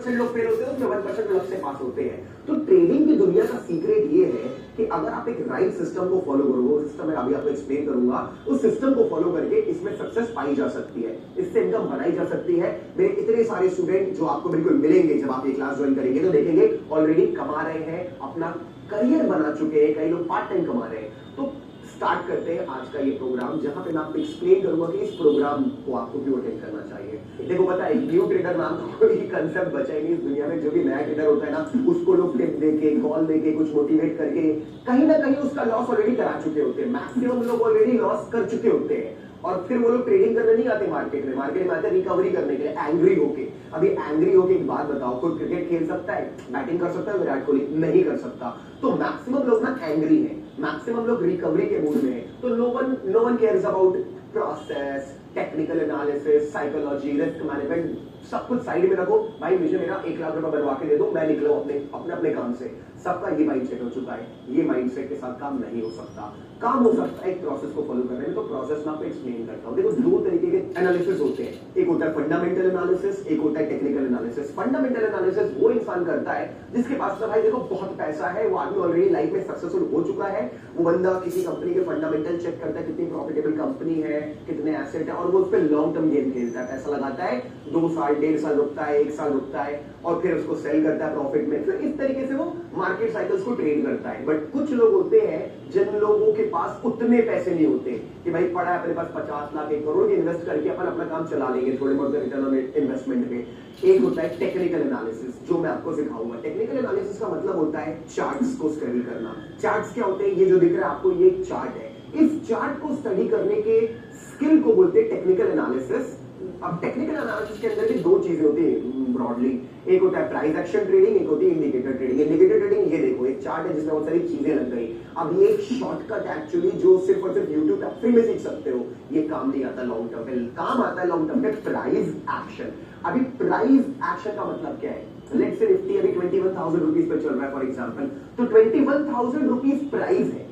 Percent लोग fail होते हैं, उसमें 1% लोग से पास होते हैं। तो ट्रेडिंग की दुनिया का सीक्रेट ये है कि अगर आप एक राइट सिस्टम को फॉलो करोगे, वो सिस्टम मैं अभी आपको एक्सप्लेन करूंगा, उस सिस्टम को फॉलो करके इसमें सक्सेस पाई जा सकती है, इससे इनकम बनाई जा सकती है। मेरे इतने सारे स्टूडेंट जो आपको बिल्कुल मिलेंगे जब आप ये क्लास ज्वाइन करेंगे, तो देखेंगे ऑलरेडी कमा रहे हैं, अपना करियर बना चुके हैं, कई लोग पार्ट टाइम कमा रहे हैं। तो स्टार्ट करते हैं आज का ये प्रोग्राम, जहां पे मैं आपको एक्सप्लेन करूंगा कि इस प्रोग्राम को आपको क्यों अटेंड करना चाहिए। देखो पता है, न्यू ट्रेडर नाम का कोई कंसेप्ट बचा ही नहीं इस दुनिया में। जो भी नया ट्रेडर होता है ना, उसको लोग टिप देके, कॉल देके, कुछ मोटिवेट करके कहीं ना कहीं उसका लॉस ऑलरेडी करा चुके होते हैं। मैक्सिमम लोग ऑलरेडी लॉस कर चुके होते हैं, और फिर वो लोग ट्रेडिंग करने नहीं आते मार्केट में आते हैं रिकवरी करने के लिए, एंग्री होके। अभी एंग्री होके एक बात बताओ, कोई क्रिकेट खेल सकता है, बैटिंग कर सकता है विराट कोहली? नहीं कर सकता। तो मैक्सिमम लोग ना एंग्री है, मैक्सिमम लोग रिकवरी के मूड में है। तो no one cares about process, technical analysis, psychology, risk management, सब कुछ साइड में रखो। भाई मुझे मेरा 1 लाख रुपए बनवा के दे दो, मैं निकलो अपने अपने काम से। सबका ये माइंडसेट हो चुका है। ये माइंडसेट के साथ काम नहीं हो सकता। काम हो सकता है एक प्रोसेस को फॉलो करने में। तो प्रोसेस मैं आपको एक्सप्लेन करता हूं। देखो 2 तरीके के एनालिसिस होते हैं, एक होता है फंडामेंटल एनालिसिस, एक होता है टेक्निकल एनालिसिस। फंडामेंटल एनालिसिस वो इंसान करता है जिसके पास ना भाई देखो बहुत पैसा है, वो आदमी ऑलरेडी लाइफ में सक्सेसफुल हो चुका है। वो बंदा किसी कंपनी के फंडामेंटल चेक करता है, कितनी प्रॉफिटेबल कंपनी है, कितने एसेट है, और वो उस पर लॉन्ग टर्म गेम खेलता है। पैसा लगाता है, 2 साल 1.5 साल रुकता है, 1 साल रुकता है, और फिर उसको सेल करता है प्रॉफिट में। फिर इस तरीके से वो मार्केट साइकिल्स को ट्रेड करता है। बट कुछ लोग होते हैं जिन लोगों के पास उतने पैसे नहीं होते कि भाई पड़ा है अपने पास 50 लाख 1 करोड़ इन्वेस्ट करके अपन अपना काम चला लेंगे थोड़े बहुत रिटर्न ऑन इन्वेस्टमेंट पे। एक होता है टेक्निकल एनालिसिस, जो मैं आपको सिखाऊंगा। टेक्निकल एनालिसिस का मतलब होता है चार्ट्स को स्टडी करना। चार्ट्स क्या होते हैं? ये जो दिख रहा है आपको, ये एक चार्ट है। इस चार्ट को स्टडी करने के स्किल को बोलते हैं टेक्निकल एनालिसिस। अब टेक्निकल एनालिसिस के अंदर भी 2 चीजें होती है ब्रॉडली। एक होता है प्राइस एक्शन ट्रेडिंग, एक होती है इंडिकेटर ट्रेडिंग। इंडिकेटर ट्रेडिंग, ये देखो एक चार्ट है जिसमें बहुत सारी चीजें लग गई। अब ये एक शॉर्टकट एक्चुअली जो सिर्फ और सिर्फ यूट्यूब पे फ्री में सीख सकते हो, ये काम नहीं आता लॉन्ग टर्म में। काम आता है लॉन्ग टर्म में प्राइस एक्शन। अभी प्राइस एक्शन का मतलब क्या है? लेट्स से निफ्टी अभी 21,000 रुपीज पे चल रहा है फॉर एग्जांपल, तो 21,000 रुपीज प्राइस है।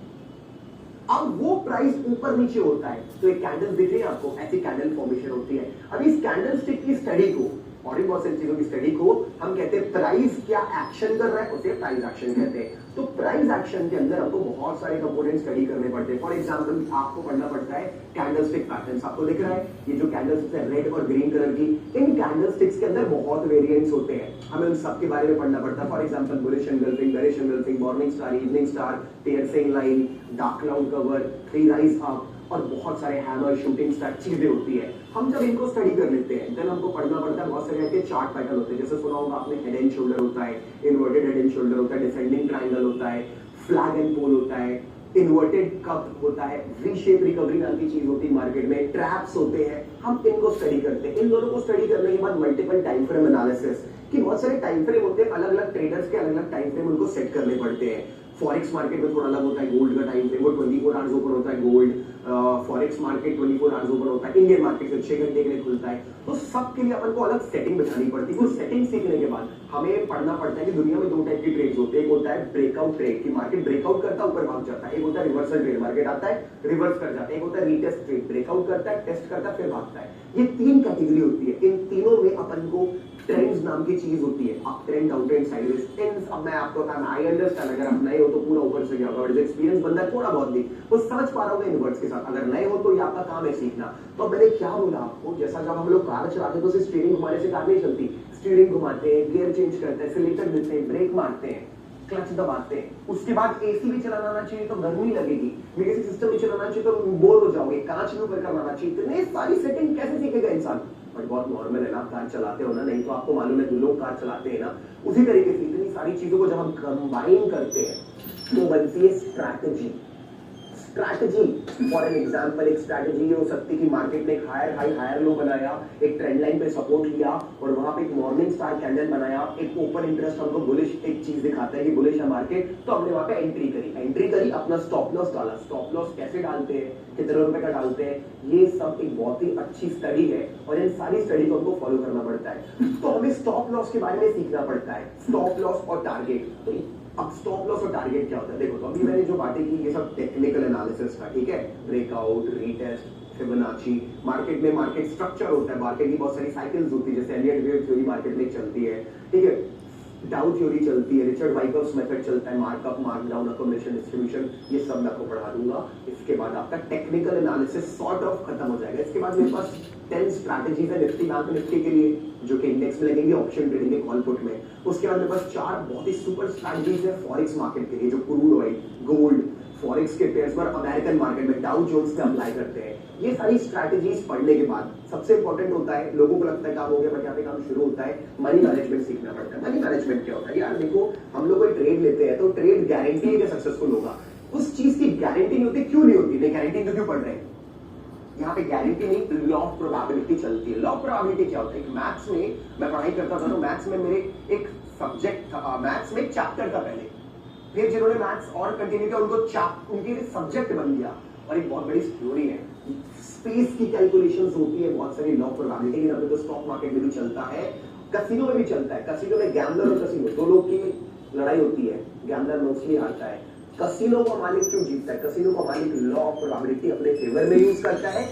अब वो प्राइस ऊपर नीचे होता है तो एक कैंडल दिख रही है आपको, ऐसी कैंडल फॉर्मेशन होती है। अब इस कैंडल स्टिक की स्टडी को और भी बहुत सारी चीजों की स्टडी को हम कहते हैं प्राइस क्या एक्शन कर रहा है, उसे प्राइस एक्शन कहते हैं। तो प्राइस एक्शन के अंदर हमको बहुत सारे कंपोनेंट स्टडी करने पड़ते हैं। फॉर एग्जांपल आपको पढ़ना पड़ता है कैंडलस्टिक पैटर्न्स। आपको दिख रहा है ये जो कैंडलस्टिक्स है रेड और ग्रीन कलर की, इन कैंडलस्टिक्स के अंदर बहुत वेरिएंट्स होते हैं, हमें उन सब के बारे में पढ़ना पड़ता है। For example bullish engulfing, bearish engulfing, morning star, evening star, piercing line, dark cloud cover, 3 rise up, और बहुत सारे हैमर, शूटिंग स्टार चीजें होती है। हम जब इनको स्टडी कर लेते हैं देन हमको पढ़ना पड़ता है बहुत सारे ऐसे चार्ट पैटर्न होते हैं। जैसे सुना होगा आपने हेड एंड शोल्डर होता है, इन्वर्टेड हेड एंड शोल्डर होता है, डिसेंडिंग ट्रायंगल होता है, फ्लैग एंड पोल होता है, इन्वर्टेड कप होता है, वी शेप रिकवरी नाम की चीज होती है मार्केट में, ट्रैप्स होते हैं। हम इनको स्टडी करते हैं। इन दोनों को स्टडी करने के बाद मल्टीपल टाइम फ्रेम एनालिसिस कि बहुत सारे टाइम फ्रेम होते हैं, अलग अलग ट्रेडर्स के अलग अलग टाइम फ्रेम उनको सेट करने पड़ते हैं। फॉरेक्स मार्केट में थोड़ा अलग होता है, गोल्ड का टाइम फ्रेम वो 24 आवर्स ओपन होता है gold, forex market 24 hours open होता है, इंडियन मार्केट से 6 घंटे के लिए खुलता है। तो सबके लिए अपन को अलग सेटिंग बिठानी पड़ती है। वो सेटिंग सीखने के बाद हमें पढ़ना पड़ता है कि दुनिया में 2 टाइप की ट्रेड्स होते हैं। एक होता है ब्रेकआउट ट्रेड कि मार्केट ब्रेकआउट करता है ऊपर भाग जाता है, एक होता है रिवर्सल ट्रेड, मार्केट आता है रिवर्स कर जाता है, एक होता है रीटेस्ट ट्रेड, ब्रेकआउट करता है, टेस्ट करता है, फिर भागता है। ये 3 कैटेगरी होती है। इन तीनों में अपन को ट्रेंड्स नाम की चीज होती है, up trend, down trend, sideways. अब मैं आपको आई अंडरस्टैंड, अगर आप नए हो तो पूरा ऊपर से गया होगा, जो एक्सपीरियंस बंदा है थोड़ा बहुत भी वो समझ पा रहा होगा इन वर्ड्स के साथ। अगर नए हो तो ये आपका काम है सीखना। तो मैंने क्या बोला आपको, जैसा जब हम लोग कार चलाते हैं तो स्टीयरिंग घुमाने से कार नहीं चलती। स्टीयरिंग घुमाते हैं, गियर चेंज करते हैं, एक्सीलरेटर देते हैं, ब्रेक मारते हैं, क्लच दबाते हैं। उसके बाद एसी भी चलाना आना चाहिए तो गर्मी लगेगी, मेकेनिक सिस्टम भी चलाना चाहिए तो बोर हो जाओगे, कांच भी ऊपर करना आना चाहिए। इतने सारी सेटिंग कैसे सीखेगा इंसान? बट बहुत नॉर्मल है ना, कार चलाते हो ना, नहीं तो आपको मालूम है जो लोग कार चलाते हैं ना, उसी तरीके से इतनी सारी चीजों को जब हम कंबाइन करते हैं तो बनती है strategy. Strategy for an example, एक स्ट्रैटेजी ये हो सकती है कि मार्केट ने एक हायर हाई हायर लो बनाया, एक ट्रेंड लाइन पे सपोर्ट लिया और वहां पे एक मॉर्निंग स्टार कैंडल बनाया, एक ओपन इंटरेस्ट हमको बुलिश एक चीज दिखाता है कि बुलिश है मार्केट, तो हमने वहां पे एंट्री करी, अपना स्टॉप लॉस डाला। स्टॉप लॉस कैसे डालते हैं, कितने रुपए का डालते हैं, ये सब एक बहुत ही अच्छी स्टडी है और इन सारी स्टडी को हमको फॉलो करना पड़ता है। तो हमें स्टॉप लॉस के बारे में सीखना पड़ता है, स्टॉप लॉस और टारगेट। तो अब स्टॉप लॉस और टारगेट क्या होता है? देखो, तो अभी मैंने जो बातें की ये सब टेक्निकल एनालिसिस था, ठीक है, ब्रेकआउट, रीटेस्ट, फिबोनाची, मार्केट में मार्केट स्ट्रक्चर होता है, मार्केट की बहुत सारी साइकिल्स होती है, जैसे एलियट वेव थ्योरी मार्केट में चलती है, ठीक है, डाउ थ्योरी चलती है, रिचर्ड वाइकर्स मेथड चलता है, मार्कअप, मार्कडाउन, अकोमोडेशन, डिस्ट्रीब्यूशन, ये सब मैं आपको पढ़ा दूंगा। इसके बाद आपका टेक्निकल एनालिसिस सॉर्ट ऑफ खत्म हो जाएगा। इसके बाद मेरे पास 10 स्ट्रैटेजीज है निफ्टी बैंक निफ्टी के लिए, जो कि इंडेक्स में लगेंगे, ऑप्शन ट्रेडिंग में, कॉल पुट में। उसके बाद मेरे पास 4 बहुत ही सुपर स्ट्रैटेजीज है फॉरेक्स मार्केट के लिए, जो क्रूड ऑयल, गोल्ड, फॉरेक्स के पेयर्स पर अमेरिकन मार्केट में डाउ जोन्स में अप्लाई करते हैं। ये सारी स्ट्रैटेजीज पढ़ने के बाद सबसे इंपॉर्टेंट होता है, लोगों को लगता है काम हो गया, बट यहाँ पे काम शुरू होता है, मनी मैनेजमेंट सीखना पड़ता है। मनी मैनेजमेंट क्या होता है यार? देखो, हम लोग कोई ट्रेड लेते हैं तो ट्रेड गारंटी है कि सक्सेसफुल होगा। उस चीज की गारंटी नहीं होती, क्यों नहीं होती? नहीं गारंटी तो क्यों पढ़ रहे हैं? यहाँ पे गारंटी नहीं, लॉ ऑफ प्रोबेबिलिटी चलती है। लॉ ऑफ प्रोबेबिलिटी क्या होता है? मैथ्स में मैं पढ़ाई करता था, तो मैथ्स में मेरे एक सब्जेक्ट था, मैथ्स में एक चैप्टर था पहले, फिर जिन्होंने मैथ्स और कंटिन्यू किया उनको उनके सब्जेक्ट बन गया, और एक बहुत बड़ी थ्योरी है, स्पेस की कैलकुलेशंस होती है, बहुत सारी लॉ ऑफ प्रोबेबिलिटी की। अभी तो स्टॉक मार्केट में भी चलता है, कसिनो में भी चलता है। कसिनो में गैम्बलर और कसिनो दो लोग की लड़ाई होती है, गैम्बलर मोस्टली हारता है। कसिनो का मालिक क्यों जीतता है? कसिनो का मालिक लॉ ऑफ प्रोबेबिलिटी अपने फेवर में यूज करता है,